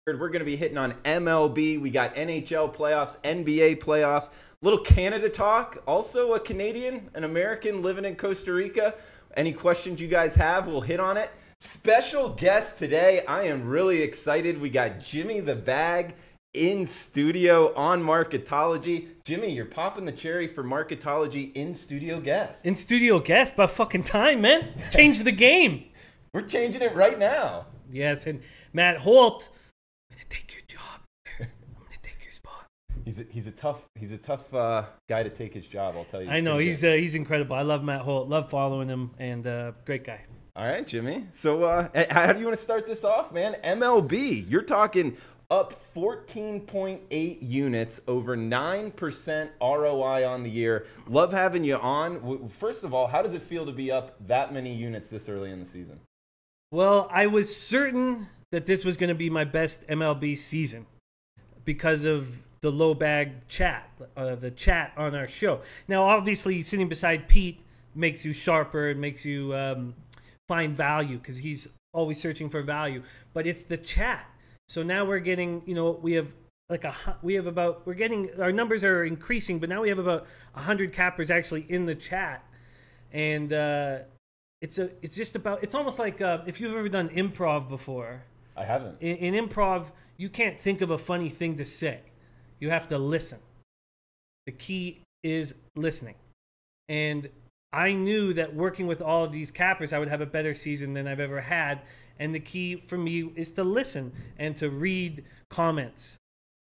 We're going to be hitting on MLB. We got NHL playoffs, NBA playoffs, little Canada talk. Also a Canadian, an American living in Costa Rica. Any questions you guys have, we'll hit on it. Special guest today. I am really excited. We got Jimmy the Bag in studio on Marketology. Jimmy, you're popping the cherry for Marketology in studio guest. In studio guest? About fucking time, man. Let's change the game. We're changing it right now. Yes, and Matt Holt, I'm gonna take your job. I'm gonna take your spot. He's a tough guy to take his job. I'll tell you. I know he's incredible. I love Matt Holt. Love following him, and great guy. All right, Jimmy. So how do you want to start this off, man? MLB. You're talking up 14.8 units, over 9% ROI on the year. Love having you on. First of all, how does it feel to be up that many units this early in the season? Well, I was certain that this was going to be my best MLB season because of the low bag chat, the chat on our show. Now, obviously, sitting beside Pete makes you sharper and makes you find value because he's always searching for value. But it's the chat. So now we're getting, our numbers are increasing, but now we have about 100 cappers actually in the chat, and it's almost like if you've ever done improv before. I haven't. In improv, you can't think of a funny thing to say. You have to listen. The key is listening. And I knew that working with all of these cappers, I would have a better season than I've ever had. And the key for me is to listen and to read comments.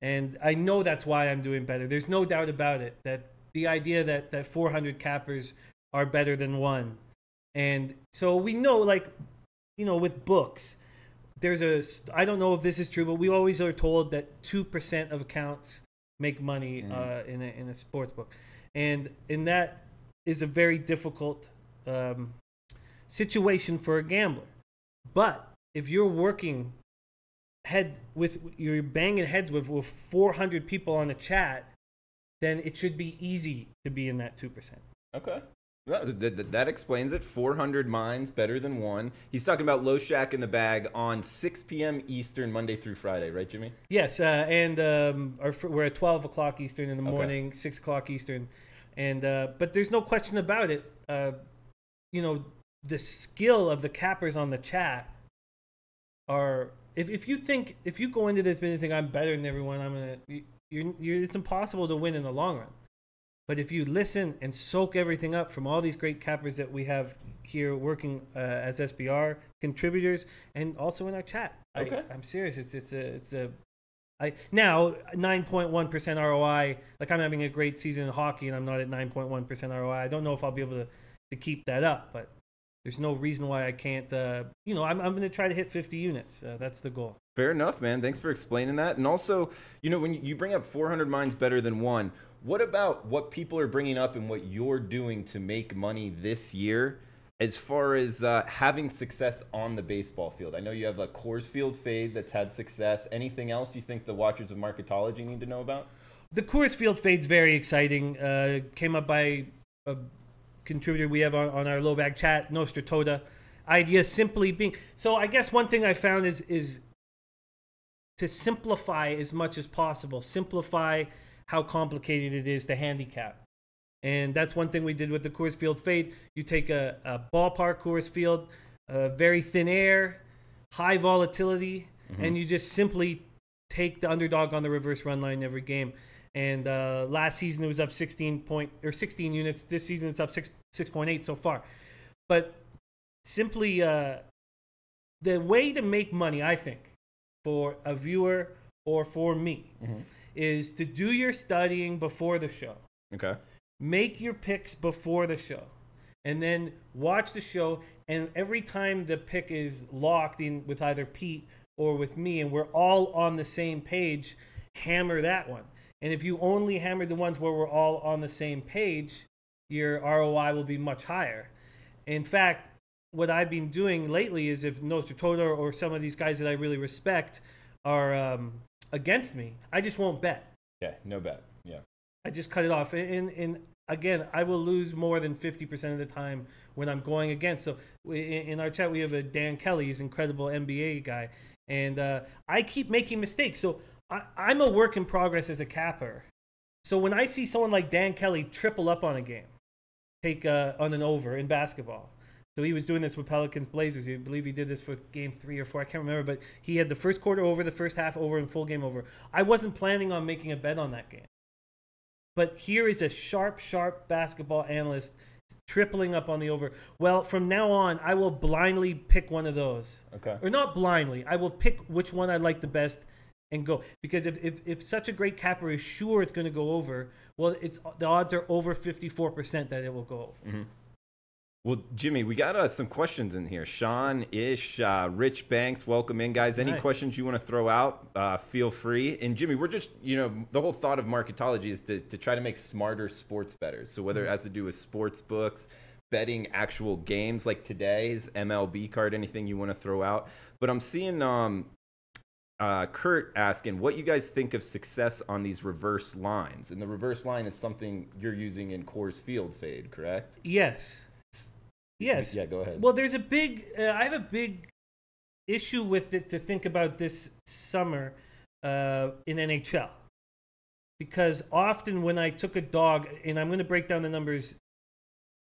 And I know that's why I'm doing better. There's no doubt about it, that the idea that 400 cappers are better than one. And so we know, with books, I don't know if this is true, but we always are told that 2% of accounts make money in a sports book. And that is a very difficult situation for a gambler. But if you're working you're banging heads with 400 people on a chat, then it should be easy to be in that 2%. Okay. That explains it. 400 minds, better than one. He's talking about Low Shack in the Bag on 6 p.m. Eastern, Monday through Friday, right, Jimmy? Yes, and we're at 12 o'clock Eastern in the morning, 6 o'clock Eastern. And but there's no question about it. The skill of the cappers on the chat are. If you go into this and think I'm better than everyone, it's impossible to win in the long run. But if you listen and soak everything up from all these great cappers that we have here working as SBR contributors and also in our chat, okay. I'm serious. Now 9.1% ROI. Like, I'm having a great season in hockey, and I'm not at 9.1% ROI. I don't know if I'll be able to keep that up, but there's no reason why I can't. I'm going to try to hit 50 units. That's the goal. Fair enough, man. Thanks for explaining that. And also, when you bring up 400 minds better than one, what about what people are bringing up and what you're doing to make money this year as far as having success on the baseball field? I know you have a Coors Field fade that's had success. Anything else you think the watchers of Marketology need to know about? The Coors Field fade's very exciting. Came up by a contributor we have on our low bag chat, Nostra Toda. Idea simply being, so I guess one thing I found is to simplify as much as possible. Simplify how complicated it is to handicap. And that's one thing we did with the Coors Field fade. You take a ballpark Coors Field, very thin air, high volatility, and you just simply take the underdog on the reverse run line every game. And last season it was up 16 units. This season it's up 6.8 so far. But simply the way to make money, I think, for a viewer or for me, is to do your studying before the show. Okay. Make your picks before the show. And then watch the show. And every time the pick is locked in with either Pete or with me, and we're all on the same page, hammer that one. And if you only hammer the ones where we're all on the same page, your ROI will be much higher. In fact, what I've been doing lately is, if Nostra Toda or some of these guys that I really respect are against me, I just won't bet. Yeah, no bet. Yeah. I just cut it off. And again, I will lose more than 50% of the time when I'm going against. So in our chat, we have a Dan Kelly, he's an incredible NBA guy. And I keep making mistakes. So I'm a work in progress as a capper. So when I see someone like Dan Kelly triple up on a game, take on an over in basketball. So he was doing this with Pelicans Blazers. I believe he did this for game 3 or 4. I can't remember. But he had the first quarter over, the first half over, and full game over. I wasn't planning on making a bet on that game. But here is a sharp basketball analyst tripling up on the over. Well, from now on, I will blindly pick one of those. Okay. Or not blindly. I will pick which one I like the best and go. Because if such a great capper is sure it's going to go over, well, the odds are over 54% that it will go over. Mm-hmm. Well, Jimmy, we got some questions in here. Sean, Ish, Rich Banks, welcome in, guys. Any questions you want to throw out, feel free. And Jimmy, we're just, the whole thought of Marketology is to try to make smarter sports bettors. So whether it has to do with sports books, betting actual games like today's MLB card, anything you want to throw out. But I'm seeing Kurt asking what you guys think of success on these reverse lines. And the reverse line is something you're using in Coors Field fade, correct? Yes. Yes. Yeah, go ahead. Well, there's a big, I have a big issue with it to think about this summer in NHL. Because often when I took a dog, and I'm going to break down the numbers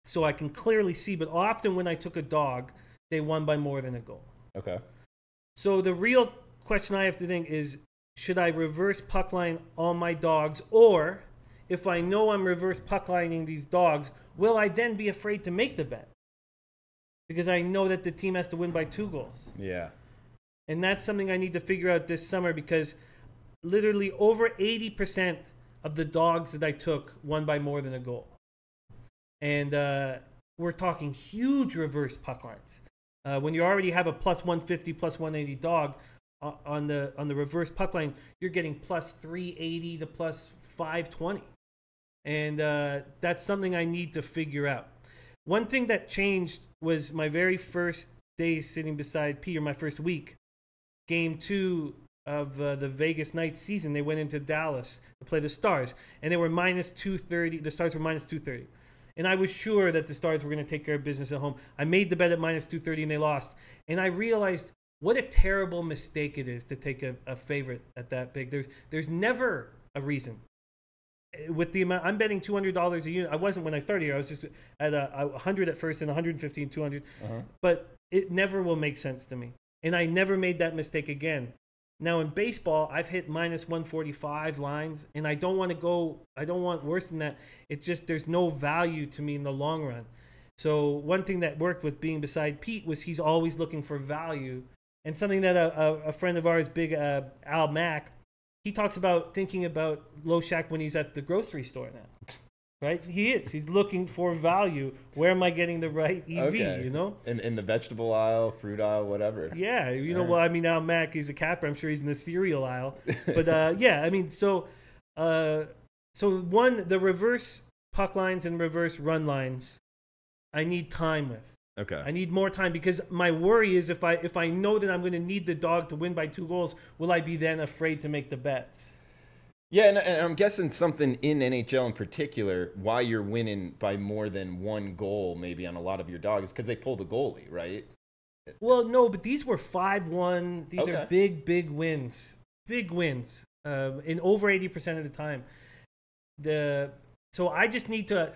so I can clearly see, but often when I took a dog, they won by more than a goal. Okay. So the real question I have to think is, should I reverse puck line all my dogs? Or if I know I'm reverse puck lining these dogs, will I then be afraid to make the bet? Because I know that the team has to win by 2 goals. Yeah. And that's something I need to figure out this summer, because literally over 80% of the dogs that I took won by more than a goal. And we're talking huge reverse puck lines. When you already have a plus 150, plus 180 dog on the reverse puck line, you're getting plus 380 to plus 520. And that's something I need to figure out. One thing that changed was my very first day sitting beside Peter, my first week. Game 2 of the Vegas Knights season, they went into Dallas to play the Stars, and they were minus 230. The Stars were minus 230. And I was sure that the Stars were going to take care of business at home. I made the bet at minus 230, and they lost. And I realized what a terrible mistake it is to take a favorite at that big. There's never a reason. With the amount, I'm betting $200 a unit. I wasn't when I started here. I was just at 100 at first and 150 and 200. But it never will make sense to me. And I never made that mistake again. Now in baseball, I've hit minus 145 lines, and I don't want worse than that. It's just there's no value to me in the long run. So one thing that worked with being beside Pete was he's always looking for value. And something that a friend of ours, big Al Mack, he talks about thinking about Loshak when he's at the grocery store now, right? He is. He's looking for value. Where am I getting the right EV, okay. In the vegetable aisle, fruit aisle, whatever. Yeah, well, I mean, now Mac is a capper. I'm sure he's in the cereal aisle. But, yeah, I mean, so the reverse puck lines and reverse run lines, I need time with. Okay. I need more time, because my worry is if I know that I'm going to need the dog to win by 2 goals, will I be then afraid to make the bets? Yeah, and I'm guessing something in NHL in particular, why you're winning by more than 1 goal maybe on a lot of your dogs, because they pulled a goalie, right? Well, no, but these were 5-1. These are big wins. Big wins in over 80% of the time. So I just need to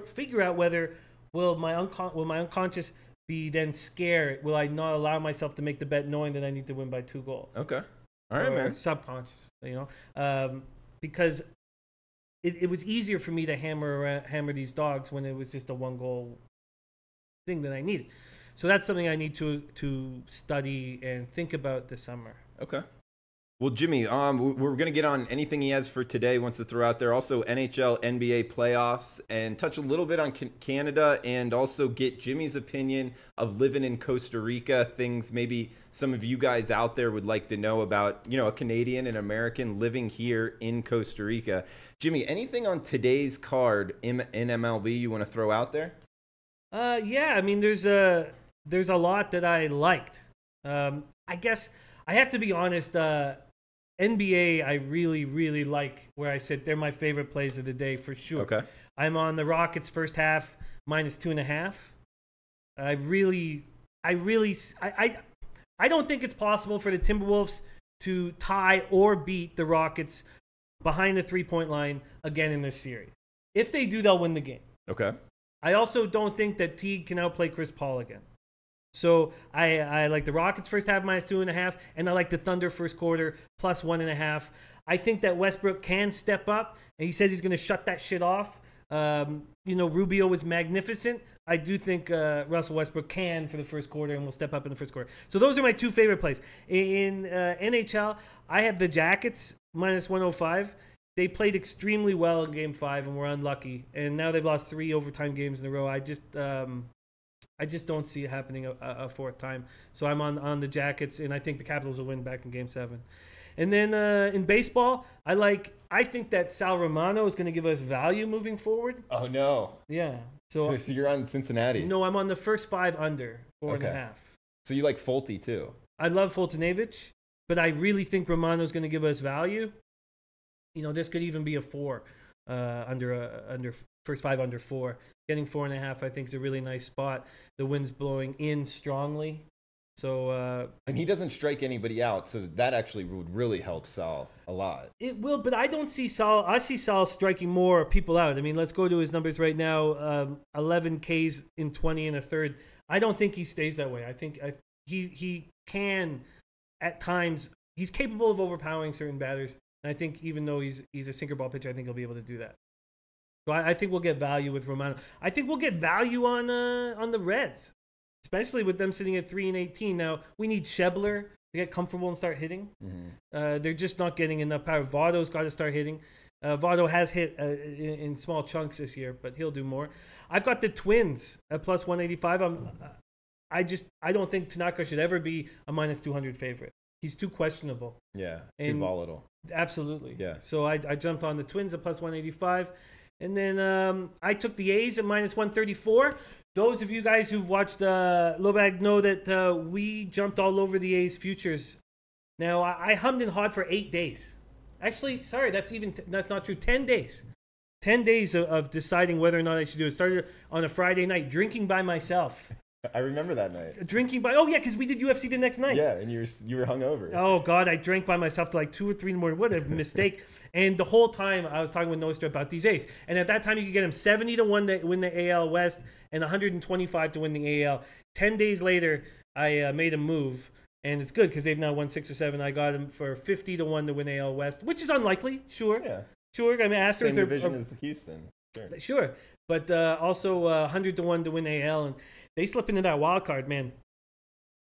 figure out whether... Will my unconscious be then scared? Will I not allow myself to make the bet knowing that I need to win by 2 goals? Okay. All right, man. Subconscious, because it was easier for me to hammer these dogs when it was just a 1-goal thing that I needed. So that's something I need to study and think about this summer. Okay. Well, Jimmy, we're going to get on anything he has for today, wants to throw out there. Also, NHL, NBA playoffs, and touch a little bit on Canada, and also get Jimmy's opinion of living in Costa Rica, things maybe some of you guys out there would like to know about, a Canadian and American living here in Costa Rica. Jimmy, anything on today's card in MLB you want to throw out there? Yeah, I mean, there's a lot that I liked. I guess I have to be honest. NBA, I really, really like where I sit. They're my favorite plays of the day for sure. Okay. I'm on the Rockets first half -2.5. I don't think it's possible for the Timberwolves to tie or beat the Rockets behind the 3-point line again in this series. If they do, they'll win the game. Okay. I also don't think that Teague can outplay Chris Paul again. So I like the Rockets first half -2.5, and I like the Thunder first quarter +1.5. I think that Westbrook can step up, and he says he's going to shut that shit off. Rubio was magnificent. I do think Russell Westbrook can for the first quarter and will step up in the first quarter. So those are my two favorite plays. In NHL, I have the Jackets -105. They played extremely well in Game 5 and were unlucky. And now they've lost 3 overtime games in a row. I just don't see it happening a fourth time. So I'm on the Jackets, and I think the Capitals will win back in Game 7. And then in baseball, I think that Sal Romano is going to give us value moving forward. Oh, no. Yeah. So you're on Cincinnati. No, I'm on the first 5 under 4.5. So you like Folty, too. I love Foltynewicz, but I really think Romano is going to give us value. This could even be a 4 under first 5 under 4. Getting 4.5, I think, is a really nice spot. The wind's blowing in strongly. So and he doesn't strike anybody out, so that actually would really help Sal a lot. It will, but I don't see Sal. I see Sal striking more people out. I mean, let's go to his numbers right now. 11 Ks in 20 and a third. I don't think he stays that way. I think he can, at times, he's capable of overpowering certain batters. And I think even though he's a sinker ball pitcher, I think he'll be able to do that. So I think we'll get value with Romano. I think we'll get value on the Reds, especially with them sitting at 3-18. Now, we need Schebler to get comfortable and start hitting. Mm-hmm. They're just not getting enough power. Votto's got to start hitting. Votto has hit in small chunks this year, but he'll do more. I've got the Twins at +185. I don't think Tanaka should ever be a -200 favorite. He's too questionable. Yeah, too volatile. Absolutely. Yeah. So I jumped on the Twins at +185. And then I took the A's at -134. Those of you guys who've watched Lobag know that we jumped all over the A's futures. Now, I hummed and hawed for 8 days. Actually, sorry, that's not true. 10 days. 10 days of deciding whether or not I should do it. Started on a Friday night, drinking by myself. I remember that night. Because we did UFC the next night. Yeah, and you were hungover. Oh, God, I drank by myself till like 2 or 3 in the morning. What a mistake. And the whole time I was talking with Nostra about these A's. And at that time, you could get him 70 to 1 to win the AL West and 125 to win the AL. 10 days later, I made a move. And it's good because they've now won 6 or 7. I got him for 50 to 1 to win AL West, which is unlikely, sure. Yeah. Sure. I mean, Astros same division as Houston. Sure. But also 100 to 1 to win AL. And they slip into that wild card, man.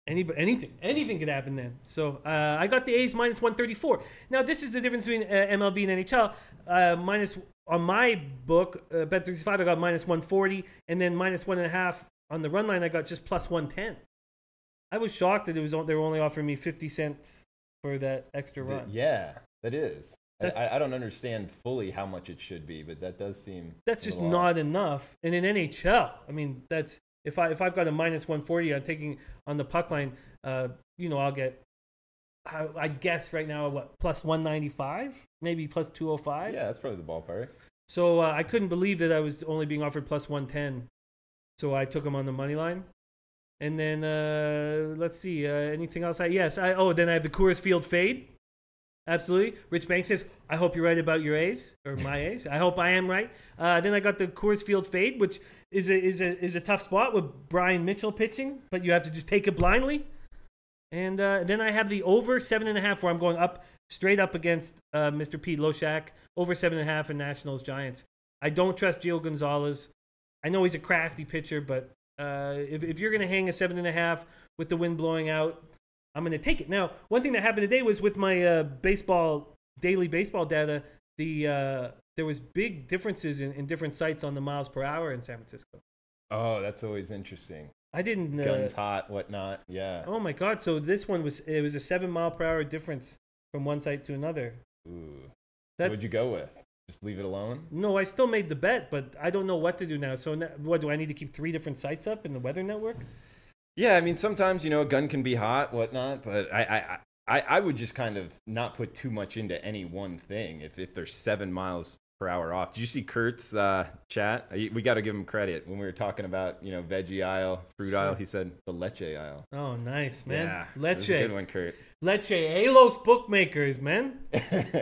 Anything could happen then. So I got the A's -134. Now this is the difference between MLB and NHL. On my book, Bet365, I got -140, and then -1.5 on the run line. I got just +110. I was shocked that they were only offering me 50 cents for that extra run. Yeah, that is. I don't understand fully how much it should be, but that does seem. That's just not enough. And in NHL, I mean, that's. If I've got a -140, I'm taking on the puck line. I'll get. I guess right now +195, maybe +205. Yeah, that's probably the ballpark. So I couldn't believe that I was only being offered +110. So I took him on the money line, and then let's see anything else. Then I have the Coors Field fade. Absolutely. Rich Bank says, I hope you're right about your A's, or my A's. I hope I am right. Then I got the Coors Field fade, which is a tough spot with Brian Mitchell pitching, but you have to just take it blindly. And then I have the over 7.5, where I'm going straight up against Mr. Pete Loshak, over 7.5 in Nationals Giants. I don't trust Gio Gonzalez. I know he's a crafty pitcher, but if you're going to hang a 7.5 with the wind blowing out, I'm going to take it. Now, one thing that happened today was with my daily baseball data, there was big differences in different sites on the miles per hour in San Francisco. Oh, that's always interesting. I didn't... Guns hot, whatnot, yeah. Oh, my God. So this one was a 7 mile per hour difference from one site to another. Ooh. So what'd you go with? Just leave it alone? No, I still made the bet, but I don't know what to do now. So what, do I need to keep 3 different sites up in the Weather Network? Yeah, I mean, sometimes, a gun can be hot, whatnot, but I I would just kind of not put too much into any one thing if they're 7 miles per hour off. Did you see Kurt's chat? We got to give him credit when we were talking about, veggie aisle, fruit aisle. He said the leche aisle. Oh, nice, man. Yeah, leche. That was a good one, Kurt. Leche. Alos bookmakers, man.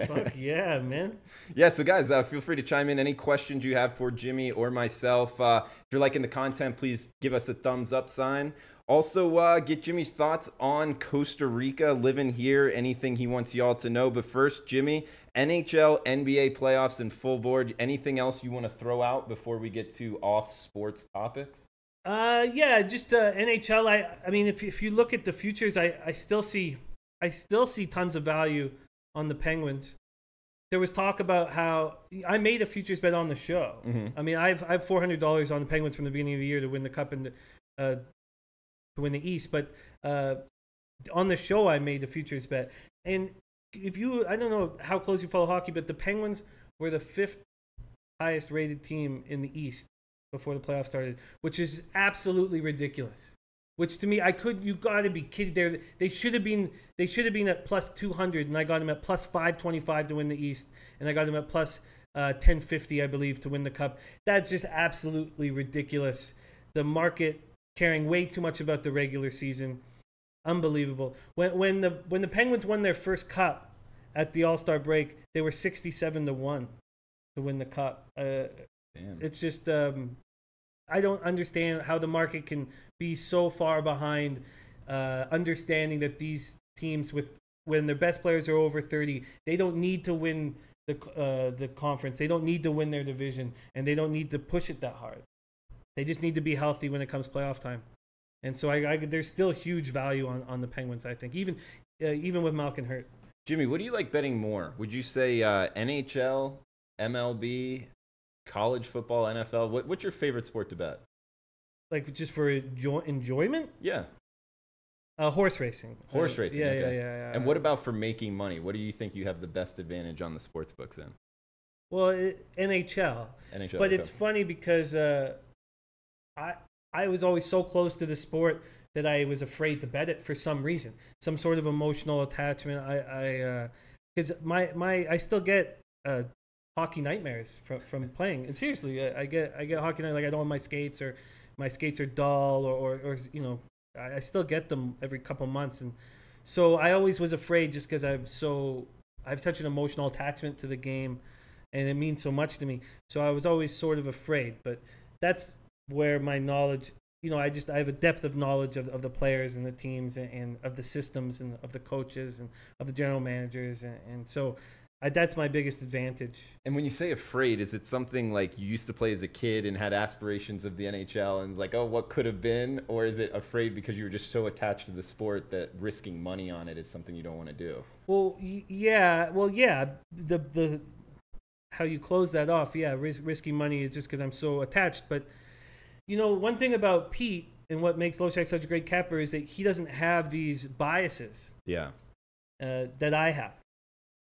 Fuck yeah, man. Yeah, so guys, feel free to chime in any questions you have for Jimmy or myself. If you're liking the content, please give us a thumbs up sign. Also, get Jimmy's thoughts on Costa Rica, living here, anything he wants y'all to know. But first, Jimmy, NHL, NBA playoffs, and full board. Anything else you want to throw out before we get to off-sports topics? Yeah, just NHL. I mean, if you look at the futures, I still see tons of value on the Penguins. There was talk about how I made a futures bet on the show. Mm-hmm. I mean, I've $400 on the Penguins from the beginning of the year to win the Cup and to win the East. But on the show, I made a futures bet. And I don't know how close you follow hockey, but the Penguins were the 5th highest rated team in the East before the playoffs started, which is absolutely ridiculous. Which to me, you got to be kidding. They should have been at plus 200, and I got them at plus 525 to win the East, and I got them at plus 1050, I believe, to win the Cup. That's just absolutely ridiculous. The market caring way too much about the regular season. Unbelievable. When the Penguins won their first Cup at the All-Star break, they were 67-1 to win the Cup. It's just I don't understand how the market can be so far behind, understanding that these teams, when their best players are over 30, they don't need to win the conference. They don't need to win their division, and they don't need to push it that hard. They just need to be healthy when it comes playoff time. And so there's still huge value on the Penguins, I think, even with Malkin hurt. Jimmy, what do you like betting more? Would you say NHL, MLB, college football, NFL? What's your favorite sport to bet? Like just for enjoyment? Yeah. Horse racing. Horse racing. Yeah, okay. yeah. And what about for making money? What do you think you have the best advantage on the sports books in? Well, NHL. NHL. But it's funny because I was always so close to the sport that I was afraid to bet it for some reason, some sort of emotional attachment. Because I still get hockey nightmares from playing. And seriously, I get hockey night, like I don't have my skates, or my skates are dull, or I still get them every couple months. And so I always was afraid, just because I have such an emotional attachment to the game, and it means so much to me. So I was always sort of afraid. But that's where my knowledge, I have a depth of knowledge of the players and the teams, and of the systems, and of the coaches, and of the general managers. And so that's my biggest advantage. And when you say afraid, is it something like you used to play as a kid and had aspirations of the NHL and it's like, oh, what could have been? Or is it afraid because you were just so attached to the sport that risking money on it is something you don't want to do? Well, yeah. The how you close that off, risking money is just because I'm so attached. But, one thing about Pete and what makes Loshak such a great capper is that he doesn't have these biases that I have.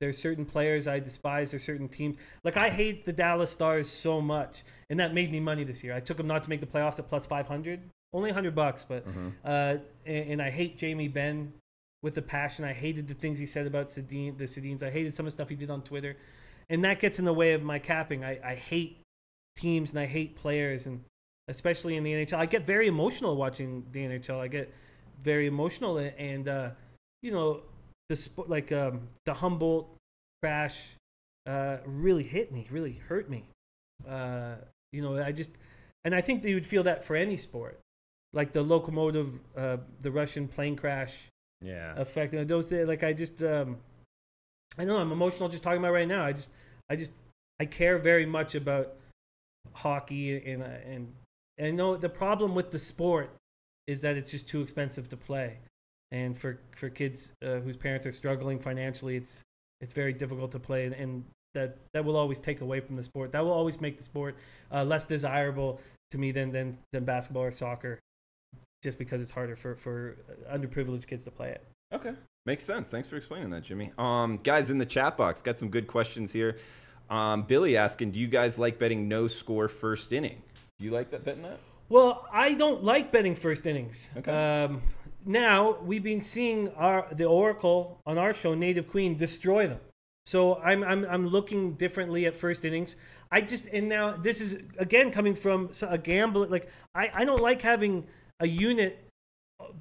There's certain players I despise. There's certain teams. Like, I hate the Dallas Stars so much, and that made me money this year. I took them not to make the playoffs at plus 500, only $100, but and I hate Jamie Benn with a passion. I hated the things he said about the Sedins. I hated some of the stuff he did on Twitter, and that gets in the way of my capping. I hate teams and I hate players, and especially in the NHL. I get very emotional watching the NHL. I get very emotional, and the sport, like the Humboldt crash, really hit me, really hurt me. I think that you would feel that for any sport, like the locomotive, the Russian plane crash, effect. And those, like, I know I'm emotional just talking about it right now. I care very much about hockey, and I know the problem with the sport is that it's just too expensive to play. And for kids whose parents are struggling financially, it's very difficult to play, and that will always take away from the sport. That will always make the sport less desirable to me than basketball or soccer, just because it's harder for underprivileged kids to play it. Okay, makes sense. Thanks for explaining that, Jimmy. Guys in the chat box, got some good questions here. Billy asking, do you guys like betting no score first inning? Do you like betting that? Well, I don't like betting first innings. Okay. now we've been seeing the Oracle on our show, Native Queen, destroy them. So I'm looking differently at first innings. And now this is again coming from a gambler. Like I don't like having a unit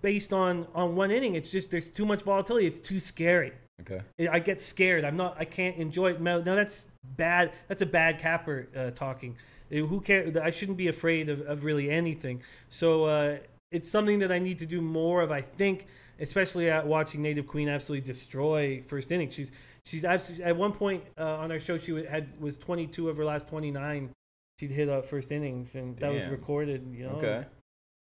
based on one inning. It's just there's too much volatility. It's too scary. Okay. I get scared. I can't enjoy it. Now that's bad. That's a bad capper talking. Who cares? I shouldn't be afraid of really anything. So it's something that I need to do more of, I think, especially at watching Native Queen absolutely destroy first inning. She's absolutely, at one point on our show, she was 22 of her last 29. She'd hit first innings, and that was recorded. Okay.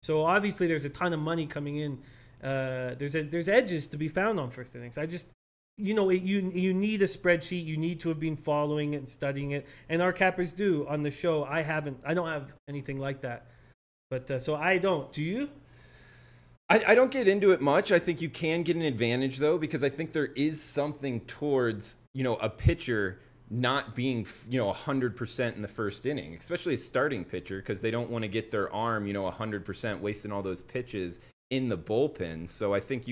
So obviously there's a ton of money coming in. There's edges to be found on first innings. I just, you need a spreadsheet. You need to have been following it and studying it. And our cappers do on the show. I don't have anything like that. But so I don't. Do you? I don't get into it much. I think you can get an advantage, though, because I think there is something towards, a pitcher not being, 100% in the first inning, especially a starting pitcher, because they don't want to get their arm, 100%, wasting all those pitches in the bullpen. So I think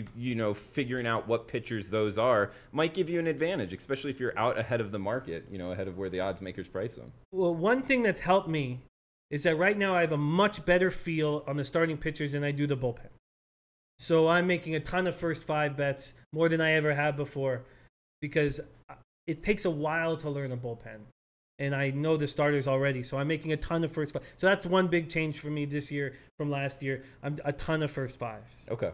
figuring out what pitchers those are might give you an advantage, especially if you're out ahead of the market, ahead of where the odds makers price them. Well, one thing that's helped me is that right now I have a much better feel on the starting pitchers than I do the bullpen. So I'm making a ton of first five bets, more than I ever have before, because it takes a while to learn a bullpen. And I know the starters already, so I'm making a ton of first five. So that's one big change for me this year from last year. I'm a ton of first fives. Okay.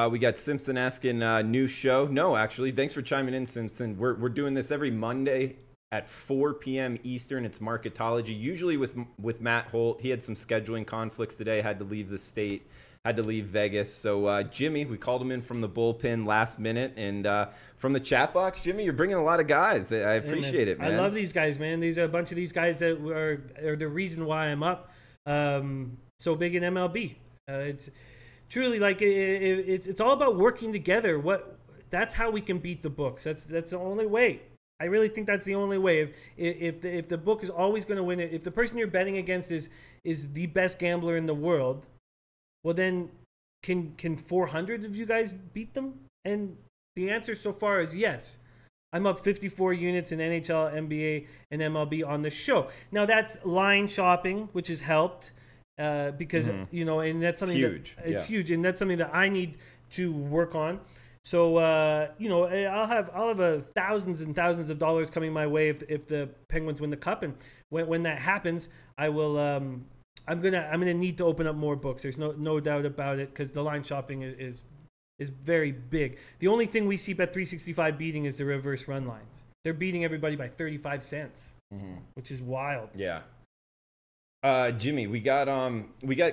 We got Simpson asking, new show. No, actually, thanks for chiming in, Simpson. We're doing this every Monday at 4 p.m. Eastern. It's Marketology, usually with Matt Holt. He had some scheduling conflicts today, had to leave the state, had to leave Vegas. So Jimmy, we called him in from the bullpen last minute. And from the chat box, Jimmy, you're bringing a lot of guys. I appreciate it, man. I love these guys, man. These are a bunch of these guys that are the reason why I'm up so big in MLB. It's truly like it's all about working together. That's how we can beat the books. That's the only way. I really think that's the only way. If the book is always going to win it, if the person you're betting against is the best gambler in the world, well then can 400 of you guys beat them? And the answer so far is yes. I'm up 54 units in NHL, NBA, and MLB on the show. Now that's line shopping, which has helped because and that's something huge. It's huge, and that's something that I need to work on. So I'll have thousands and thousands of dollars coming my way if the Penguins win the cup, and when that happens, I will. I'm gonna need to open up more books. There's no doubt about it, because the line shopping is very big. The only thing we see Bet365 beating is the reverse run lines. They're beating everybody by 35 cents, which is wild. Yeah. Jimmy, we got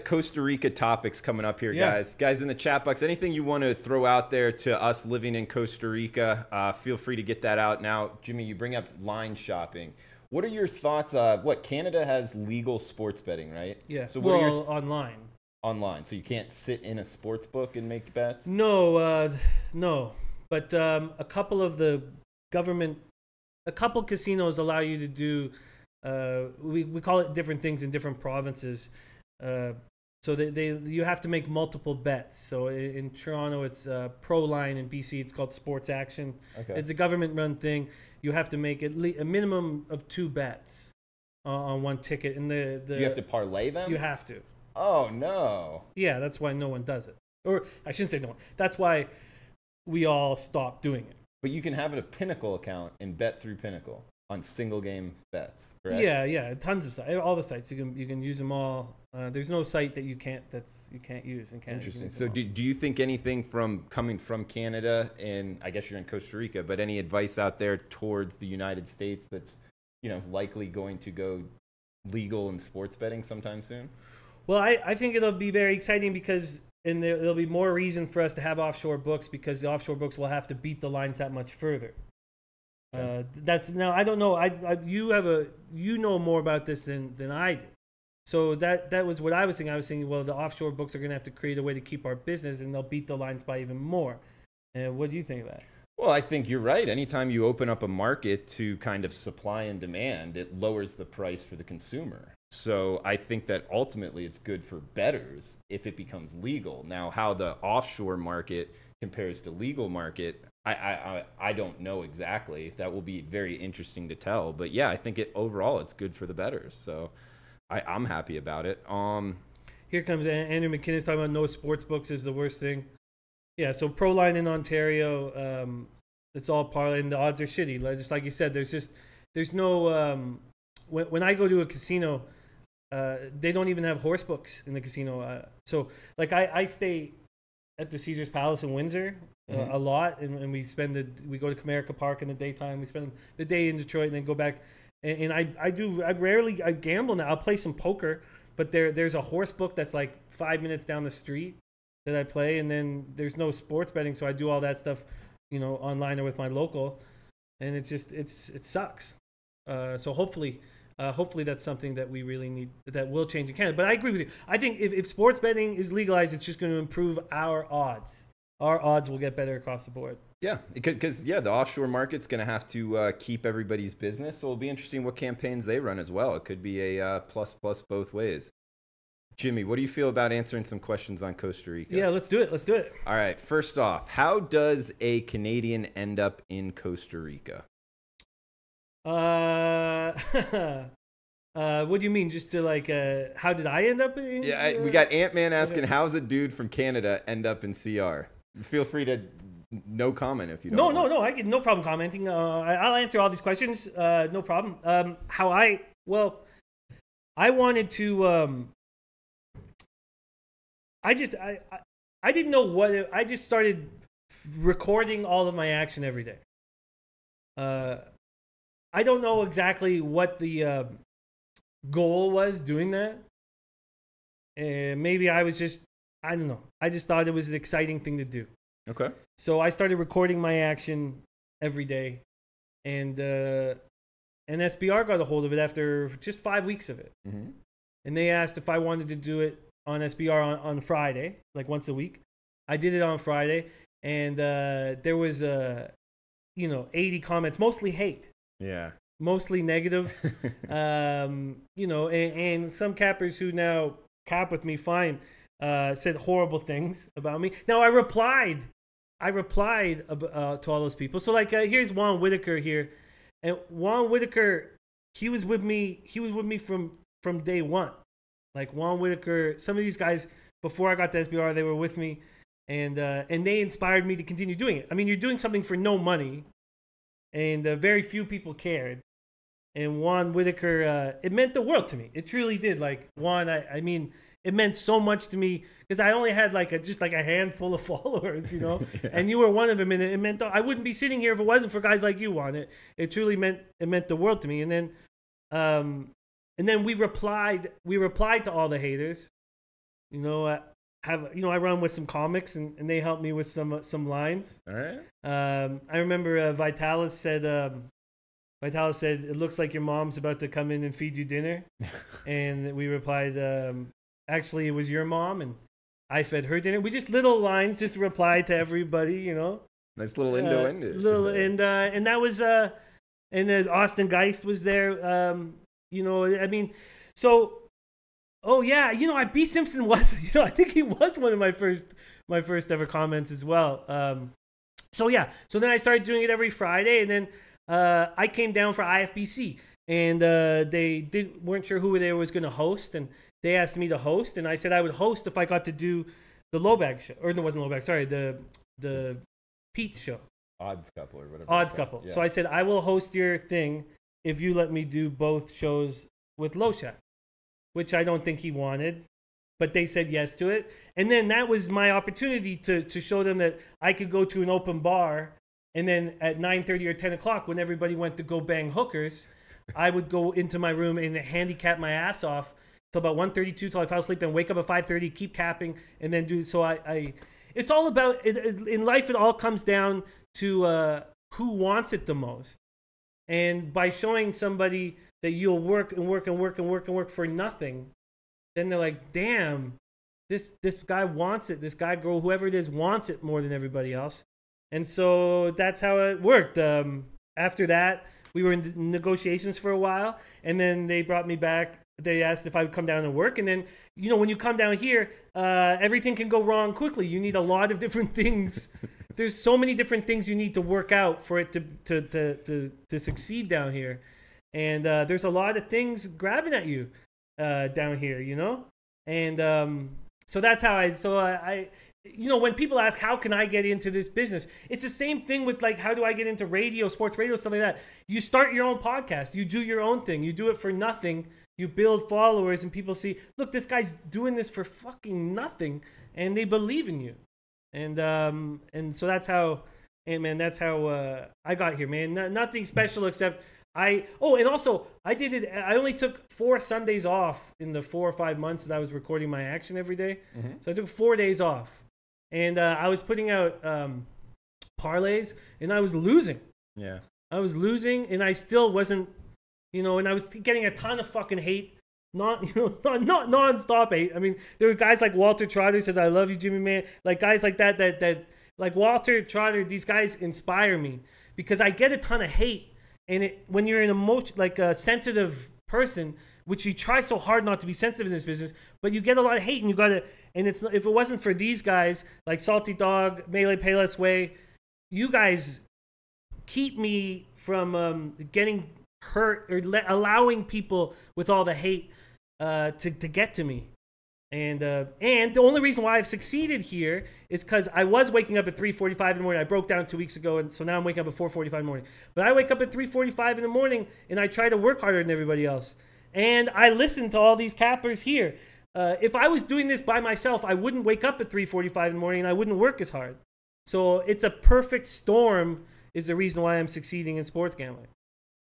Costa Rica topics coming up here, guys. Guys in the chat box, anything you want to throw out there to us living in Costa Rica, feel free to get that out now. Jimmy, you bring up line shopping. What are your thoughts? Canada has legal sports betting, right? Yeah. So online. Online, so you can't sit in a sports book and make bets? No. But a couple casinos allow you to do. We call it different things in different provinces. So you have to make multiple bets. So in Toronto, it's ProLine. In BC, it's called Sports Action. Okay. It's a government-run thing. You have to make a minimum of 2 bets on one ticket. And do you have to parlay them? You have to. Oh, no. Yeah, that's why no one does it. Or I shouldn't say no one. That's why we all stopped doing it. But you can have a Pinnacle account and bet through Pinnacle on single game bets, correct? Yeah, tons of sites. All the sites you can use them all. There's no site that you can't use in Canada. Interesting. So do you think anything coming from Canada, and I guess you're in Costa Rica, but any advice out there towards the United States that's likely going to go legal in sports betting sometime soon? Well, I think it'll be very exciting because there'll be more reason for us to have offshore books, because the offshore books will have to beat the lines that much further. Now I don't know. You know more about this than I do. So that was what I was thinking. I was thinking, well, the offshore books are going to have to create a way to keep our business, and they'll beat the lines by even more. What do you think of that? Well, I think you're right. Anytime you open up a market to kind of supply and demand, it lowers the price for the consumer. So I think that ultimately it's good for bettors if it becomes legal. Now, how the offshore market compares to legal market, I don't know exactly. That will be very interesting to tell. But yeah, I think overall it's good for the bettors. So I'm happy about it. Here comes Andrew McKinnon talking about no sports books is the worst thing. Yeah, so pro line in Ontario, it's all parlay, and the odds are shitty. Just like you said, there's no when I go to a casino, they don't even have horse books in the casino. So like I stay at the Caesar's Palace in Windsor a lot, and we go to Comerica Park in the daytime. We spend the day in Detroit and then go back. And I rarely gamble now. I'll play some poker, but there's a horse book that's like 5 minutes down the street that I play, and then there's no sports betting, so I do all that stuff, online or with my local, and it sucks. So hopefully that's something that we really need, that will change in Canada. But I agree with you. I think if sports betting is legalized, it's just going to improve our odds. Our odds will get better across the board. Yeah, because the offshore market's going to have to keep everybody's business. So it'll be interesting what campaigns they run as well. It could be a plus both ways. Jimmy, what do you feel about answering some questions on Costa Rica? Yeah, let's do it. All right. First off, how does a Canadian end up in Costa Rica? What do you mean? Just to how did I end up in? Yeah, we got Ant-Man asking, how's a dude from Canada end up in CR? Feel free to no comment if you don't. No. I get no problem commenting. I'll answer all these questions. No problem. I wanted to. I didn't know what I just started recording all of my action every day. I don't know exactly what the goal was doing that. Maybe I don't know. I just thought it was an exciting thing to do. Okay. So I started recording my action every day, and SBR got a hold of it after just 5 weeks of it. Mm-hmm. And they asked if I wanted to do it on SBR on Friday, like once a week. I did it on Friday, and there was 80 comments, mostly hate. Yeah. Mostly negative. And some cappers who now cap with me fine said horrible things about me. Now I replied to all those people. So here's Juan Whitaker here, and Juan Whitaker, he was with me from day one. Like Juan Whitaker, some of these guys before I got to SBR, they were with me, and they inspired me to continue doing it. I mean, you're doing something for no money, and very few people cared. And Juan Whitaker, it meant the world to me. It truly did. Like Juan, I mean, it meant so much to me because I only had just a handful of followers, Yeah. And you were one of them, and it meant I wouldn't be sitting here if it wasn't for guys like you, Juan. It truly meant the world to me. And then we replied to all the haters. I run with some comics, and they helped me with some lines. All right. I remember Vitalis said, it looks like your mom's about to come in and feed you dinner. And we replied, actually, it was your mom, and I fed her dinner. We just little lines, just replied to everybody, Nice little end. And that was, and then Austin Geist was there. Oh yeah, B Simpson was, I think he was one of my first ever comments as well. So then I started doing it every Friday, and then I came down for IFBC, and they weren't sure who they was going to host, and they asked me to host, and I said I would host if I got to do the low bag show, or no, it wasn't low bag. Sorry, the Pete show, Odds Couple or whatever. Odds Couple. Yeah. So I said I will host your thing if you let me do both shows with Loshak, which I don't think he wanted, but they said yes to it, and then that was my opportunity to show them that I could go to an open bar. And then at 9:30 or 10 o'clock, when everybody went to go bang hookers, I would go into my room and handicap my ass off till about 1:32 till I fell asleep. Then wake up at 5:30, keep capping, and then do. So it's all about in life. It all comes down to who wants it the most, and by showing somebody that you'll work and work and work and work and work for nothing, then they're like, damn, this guy wants it. This guy, girl, whoever it is, wants it more than everybody else. And so that's how it worked. After that, we were in negotiations for a while, and then they brought me back they asked if I would come down and work. And then, you know, when you come down here, everything can go wrong quickly. You need a lot of different things. There's so many different things you need to work out for it to succeed down here. And there's a lot of things grabbing at you down here, you know? And so that's how I you know, when people ask, how can I get into this business? It's the same thing with like, how do I get into radio, sports radio, stuff like that? You start your own podcast. You do your own thing. You do it for nothing. You build followers and people see, look, this guy's doing this for fucking nothing. And they believe in you. And so that's how, and man, that's how I got here, man. Nothing special except and also I did it. I only took 4 Sundays off in the 4 or 5 months that I was recording my action every day. Mm-hmm. So I took 4 days off. And I was putting out parlays, and I was losing. Yeah. I was losing, and I still wasn't, you know, and I was getting a ton of fucking hate. Not non-stop hate. I mean, there were guys like Walter Trotter who said, "I love you, Jimmy, man." Like guys like that like Walter Trotter, these guys inspire me because I get a ton of hate. And when you're like a sensitive person, which you try so hard not to be sensitive in this business, but you get a lot of hate, and you gotta. And if it wasn't for these guys like Salty Dog, Melee Payless Way, you guys keep me from getting hurt or allowing people with all the hate to get to me. And the only reason why I've succeeded here is because I was waking up at 3:45 in the morning. I broke down 2 weeks ago, and so now I'm waking up at 4:45 in the morning. But I wake up at 3:45 in the morning, and I try to work harder than everybody else. And I listen to all these cappers here. If I was doing this by myself, I wouldn't wake up at 3:45 in the morning, and I wouldn't work as hard. So it's a perfect storm is the reason why I'm succeeding in sports gambling.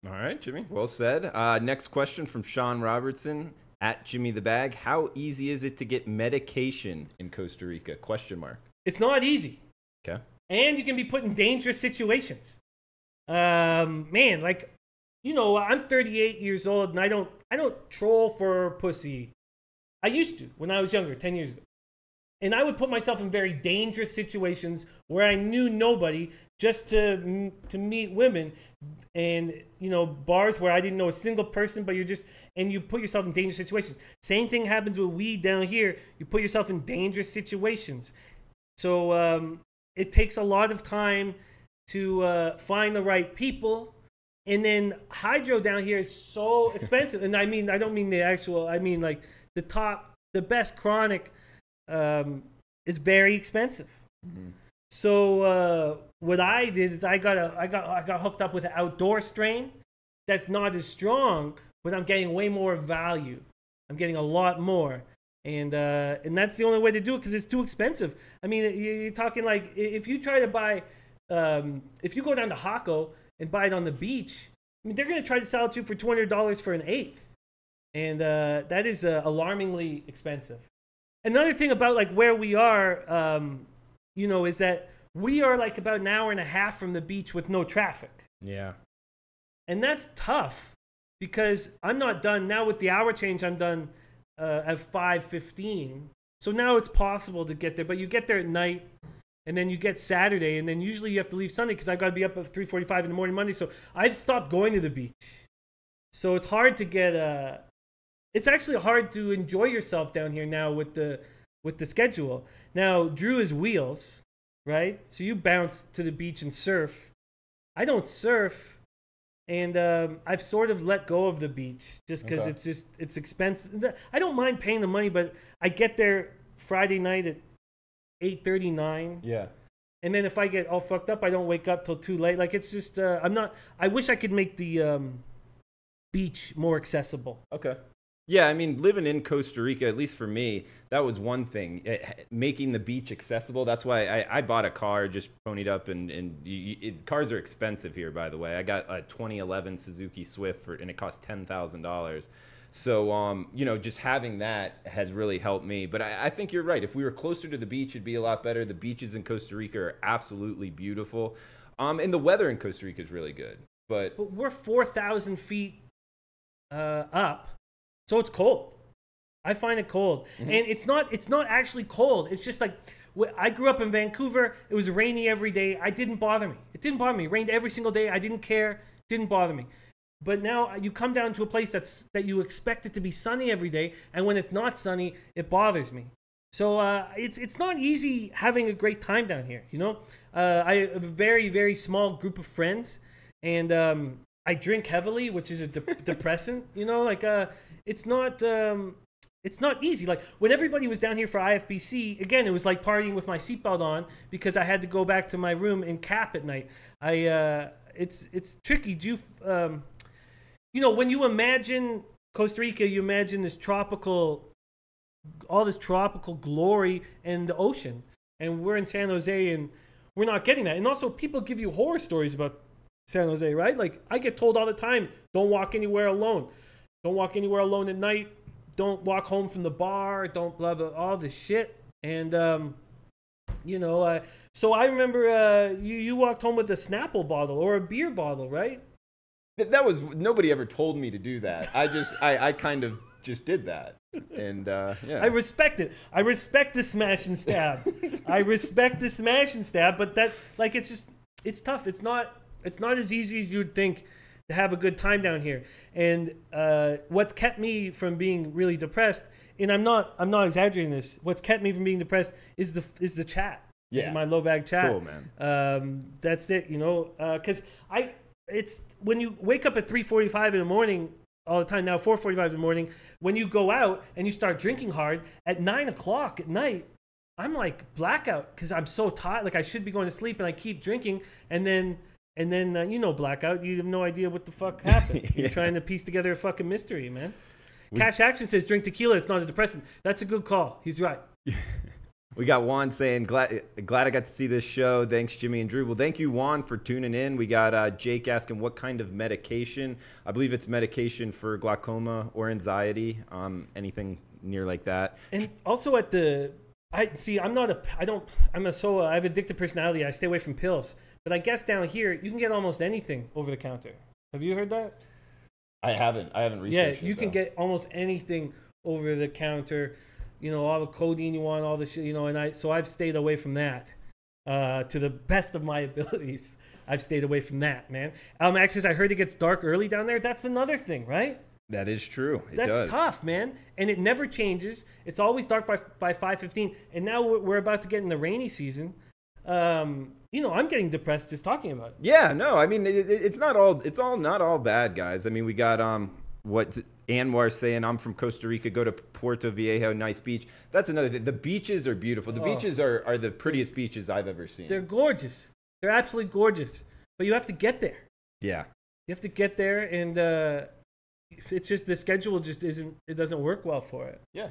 All right, Jimmy. Well said. Next question from Sean Robertson at Jimmy the Bag. How easy is it to get medication in Costa Rica? ? It's not easy. Okay. And you can be put in dangerous situations. Man, like, you know, I'm 38 years old, and I don't troll for pussy. I used to when I was younger, 10 years ago. And I would put myself in very dangerous situations where I knew nobody just to meet women, and, you know, bars where I didn't know a single person, but you put yourself in dangerous situations. Same thing happens with weed down here. You put yourself in dangerous situations. So it takes a lot of time to find the right people. And then hydro down here is so expensive. And I mean, I don't mean the actual, I mean like the best chronic is very expensive. Mm-hmm. So what I did is I got hooked up with an outdoor strain that's not as strong, but I'm getting way more value. I'm getting a lot more. And that's the only way to do it because it's too expensive. I mean, you're talking like if you try to buy, if you go down to Jaco and buy it on the beach, I mean, they're going to try to sell it to you for $200 for an eighth. And that is alarmingly expensive. Another thing about like where we are, you know, is that we are like about an hour and a half from the beach with no traffic. Yeah. And that's tough because I'm not done. Now with the hour change, I'm done at 5:15. So now it's possible to get there, but you get there at night and then you get Saturday, and then usually you have to leave Sunday because I've got to be up at 3:45 in the morning Monday. So I've stopped going to the beach. So it's hard to get it's actually hard to enjoy yourself down here now with the schedule. Now, Drew is wheels, right? So you bounce to the beach and surf. I don't surf, and I've sort of let go of the beach just because it's expensive. I don't mind paying the money, but I get there Friday night at 8:39. Yeah. And then if I get all fucked up, I don't wake up till too late. Like it's just I wish I could make the beach more accessible. Okay. Yeah, I mean, living in Costa Rica, at least for me, that was one thing. Making the beach accessible. That's why I bought a car, just ponied up, and cars are expensive here, by the way. I got a 2011 Suzuki Swift, and it cost $10,000. So, you know, just having that has really helped me. But I think you're right. If we were closer to the beach, it'd be a lot better. The beaches in Costa Rica are absolutely beautiful. And the weather in Costa Rica is really good. But we're 4,000 feet up. So it's cold. I find it cold. Mm-hmm. And it's not actually cold. It's just like, I grew up in Vancouver. It was rainy every day. It didn't bother me. It didn't bother me. It rained every single day. I didn't care. It didn't bother me. But now you come down to a place that you expect it to be sunny every day, and when it's not sunny, it bothers me. So it's not easy having a great time down here. You know, I have a very, very small group of friends, and I drink heavily, which is a depressant. You know, like it's not easy. Like when everybody was down here for IFBC, again, it was like partying with my seatbelt on because I had to go back to my room in cap at night. It's tricky. Do you you know, when you imagine Costa Rica, you imagine all this tropical glory and the ocean. And we're in San Jose and we're not getting that. And also people give you horror stories about San Jose, right? Like I get told all the time, don't walk anywhere alone. Don't walk anywhere alone at night. Don't walk home from the bar. Don't blah, blah, all this shit. And, you know, so I remember you walked home with a Snapple bottle or a beer bottle, right? That was, nobody ever told me to do that. I kind of just did that. And yeah. I respect it. I respect the smash and stab. I respect the smash and stab, but that, like, it's tough. It's not as easy as you'd think to have a good time down here. And what's kept me from being really depressed, and I'm not exaggerating this, what's kept me from being depressed is the chat. Yeah. Is my low bag chat. Cool, man. That's it, you know, because it's when you wake up at 3:45 in the morning all the time, now 4:45 in the morning, when you go out and you start drinking hard at 9 o'clock at night, I'm like blackout because I'm so tired. Like I should be going to sleep and I keep drinking, and then you know, blackout, you have no idea what the fuck happened. Yeah. You're trying to piece together a fucking mystery, man. Cash Action says drink tequila, it's not a depressant. That's a good call. He's right. We got Juan saying, glad I got to see this show. Thanks, Jimmy and Drew. Well, thank you, Juan, for tuning in. We got Jake asking what kind of medication. I believe it's medication for glaucoma or anxiety, anything near like that. And also at the, I have addictive personality. I stay away from pills. But I guess down here, you can get almost anything over the counter. Have you heard that? I haven't researched it. Yeah, you can get almost anything over the counter. You know, all the codeine you want, all the shit, you know, and I've stayed away from that to the best of my abilities. I've stayed away from that, man. Max says, I heard it gets dark early down there. That's another thing, right? That is true. That's tough, man. And it never changes. It's always dark by 5:15. And now we're about to get in the rainy season. You know, I'm getting depressed just talking about it. Yeah, no, I mean, it's not all bad, guys. I mean, we got what Anwar saying, I'm from Costa Rica, go to Puerto Viejo, nice beach. That's another thing. The beaches are beautiful. The beaches are the prettiest beaches I've ever seen. They're gorgeous. They're absolutely gorgeous. But you have to get there. Yeah. You have to get there, and it's just the schedule doesn't work well for it. Yeah.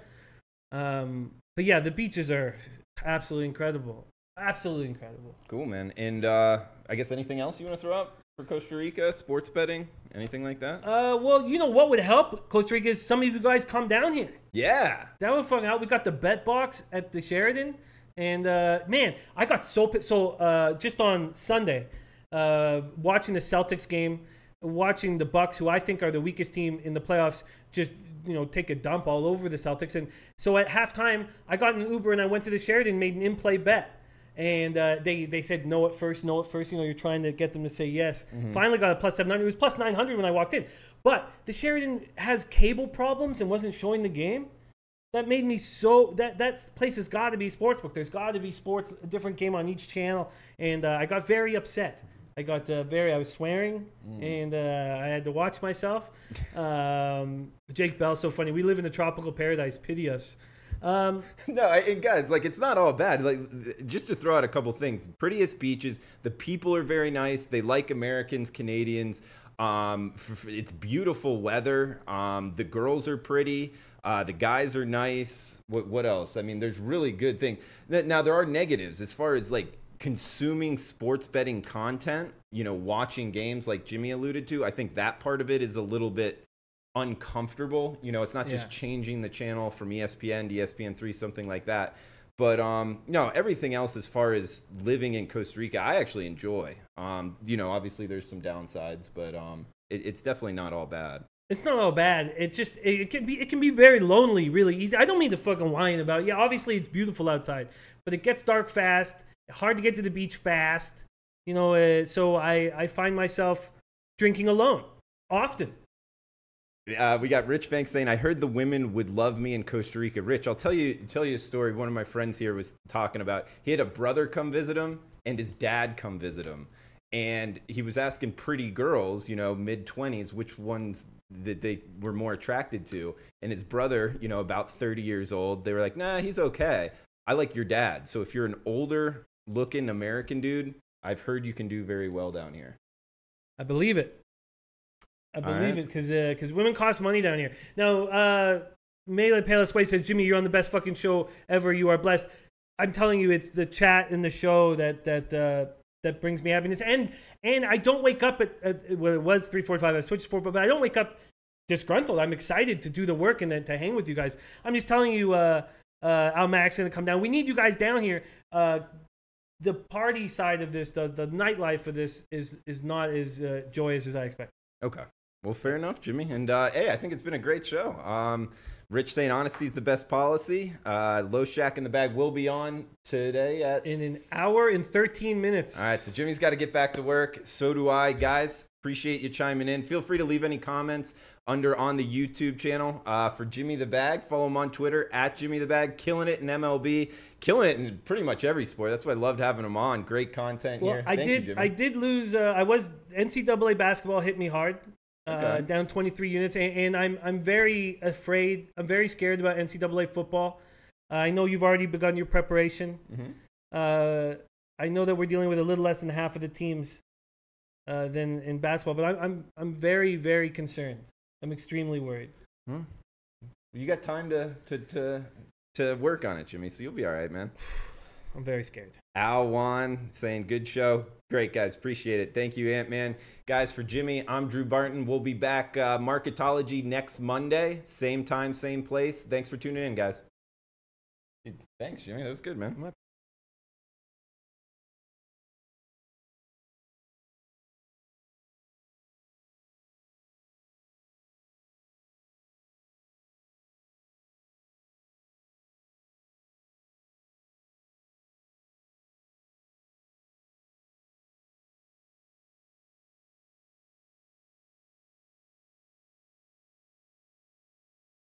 But yeah, the beaches are absolutely incredible. Absolutely incredible. Cool, man. And I guess anything else you want to throw up for Costa Rica? Sports betting? Anything like that? Well, you know what would help Costa Rica is some of you guys come down here. Yeah. That would fucking help. We got the bet box at the Sheraton. And, man, I got so pissed. So, just on Sunday, watching the Celtics game, watching the Bucks, who I think are the weakest team in the playoffs, just, you know, take a dump all over the Celtics. And so at halftime, I got in an Uber and I went to the Sheraton and made an in-play bet. And they said no at first. You know, you're trying to get them to say yes. Mm-hmm. Finally got a plus 700. It was plus 900 when I walked in. But the Sheraton has cable problems and wasn't showing the game. That made me so... That place has got to be sportsbook. There's got to be a different game on each channel. And I got very upset. I was swearing, and I had to watch myself. Jake Bell's so funny. We live in a tropical paradise. Pity us. No, guys, like, it's not all bad. Like, just to throw out a couple things, prettiest beaches. The people are very nice. They like Americans, Canadians. It's beautiful weather. The girls are pretty. The guys are nice. What else? I mean, there's really good things. Now, there are negatives as far as like consuming sports betting content. You know, watching games like Jimmy alluded to. I think that part of it is a little bit uncomfortable. You know, it's not just changing the channel from ESPN to ESPN3, something like that. But no, everything else as far as living in Costa Rica, I actually enjoy. You know, obviously there's some downsides, but it's definitely not all bad. It's not all bad. It's just it can be very lonely, really easy. I don't mean to fucking whine about it. Yeah, obviously it's beautiful outside, but it gets dark fast. Hard to get to the beach fast. You know, so I find myself drinking alone. often. We got Rich Banks saying, I heard the women would love me in Costa Rica. Rich, I'll tell you a story. One of my friends here was talking about, he had a brother come visit him and his dad come visit him. And he was asking pretty girls, you know, mid-20s, which ones that they were more attracted to. And his brother, you know, about 30 years old, they were like, nah, he's okay. I like your dad. So if you're an older looking American dude, I've heard you can do very well down here. I believe it. I believe it because women cost money down here. Now, Melee Palis Way says, Jimmy, you're on the best fucking show ever. You are blessed. I'm telling you, it's the chat in the show that brings me happiness. And I don't wake up at well, it was 3:45. I switched to 4, but I don't wake up disgruntled. I'm excited to do the work and then to hang with you guys. I'm just telling you, Al Mac's going to come down. We need you guys down here. The party side of this, the nightlife of this is not as joyous as I expect. Okay. Well, fair enough, Jimmy. And hey, I think it's been a great show. Rich saying honesty is the best policy. Low Shack in the Bag will be on today in an hour and 13 minutes. All right, so Jimmy's got to get back to work. So do I, guys. Appreciate you chiming in. Feel free to leave any comments on the YouTube channel. For Jimmy the Bag, follow him on Twitter at Jimmy the Bag. Killing it in MLB, killing it in pretty much every sport. That's why I loved having him on. Great content here. I did lose. NCAA basketball hit me hard. Okay. Down 23 units, and I'm very afraid. I'm very scared about NCAA football. I know you've already begun your preparation. Mm-hmm. I know that we're dealing with a little less than half of the teams than in basketball, but I'm very, very concerned. I'm extremely worried. You got time to work on it, Jimmy, so you'll be all right, man. I'm very scared. Al Juan saying good show. Great, guys. Appreciate it. Thank you, Ant-Man. Guys, for Jimmy, I'm Drew Barton. We'll be back Marketology next Monday. Same time, same place. Thanks for tuning in, guys. Thanks, Jimmy. That was good, man.